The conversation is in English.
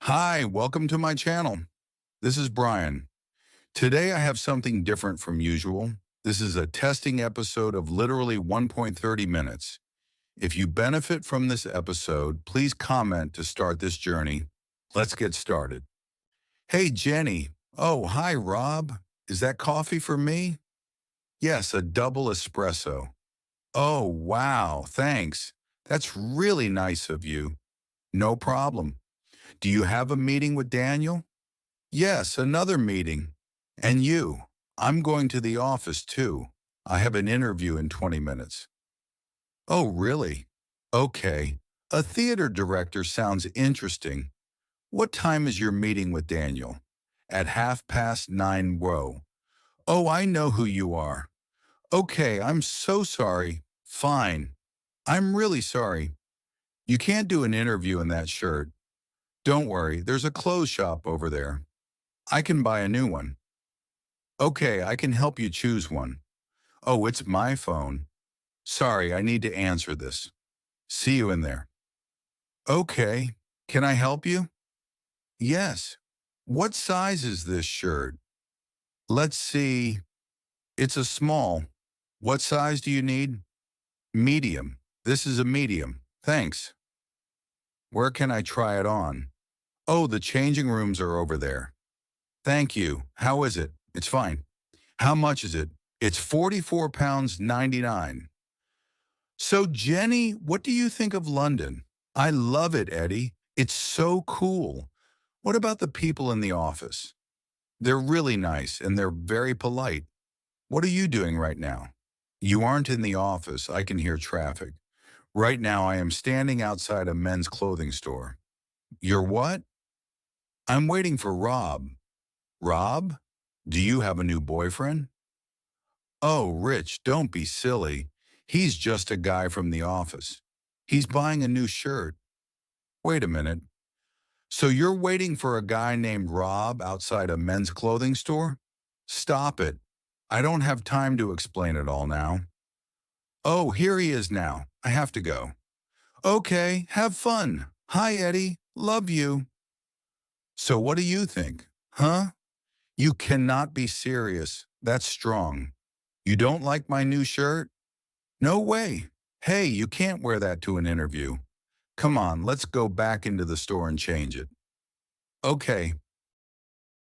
Hi, welcome to my channel. This is Brian. Today I have something different from usual. This is a testing episode of literally 1.30 minutes. If you benefit from this episode, please comment to start this journey. Let's get started. Hey, Jenny. Oh, hi, Rob. Is that coffee for me? Yes, a double espresso. Oh, wow, thanks. That's really nice of you. No problem. Do you have a meeting with Daniel? Yes, another meeting. And you? I'm going to the office too. I have an interview in 20 minutes. Oh, really? Okay. A theater director sounds interesting. What time is your meeting with Daniel? At 9:30. Whoa. Oh, I know who you are. Okay, I'm so sorry. Fine. I'm really sorry. You can't do an interview in that shirt. Don't worry, there's a clothes shop over there. I can buy a new one. Okay, I can help you choose one. Oh, it's my phone. Sorry, I need to answer this. See you in there. Okay, can I help you? Yes. What size is this shirt? Let's see. It's a small. What size do you need? Medium. This is a medium. Thanks. Where can I try it on? Oh, the changing rooms are over there. Thank you. How is it? It's fine. How much is it? It's £44 99. So, Jenny, what do you think of London? I love it, Eddie. It's so cool. What about the people in the office? They're really nice and they're very polite. What are you doing right now? You aren't in the office. I can hear traffic. Right now, I am standing outside a men's clothing store. You're what? I'm waiting for Rob. Rob? Do you have a new boyfriend? Oh, Rich, don't be silly. He's just a guy from the office. He's buying a new shirt. Wait a minute. So you're waiting for a guy named Rob outside a men's clothing store? Stop it. I don't have time to explain it all now. Oh, here he is now. I have to go. Okay, have fun. Hi, Eddie. Love you. So what do you think? Huh? You cannot be serious. That's strong. You don't like my new shirt? No way. Hey, you can't wear that to an interview. Come on, let's go back into the store and change it. Okay,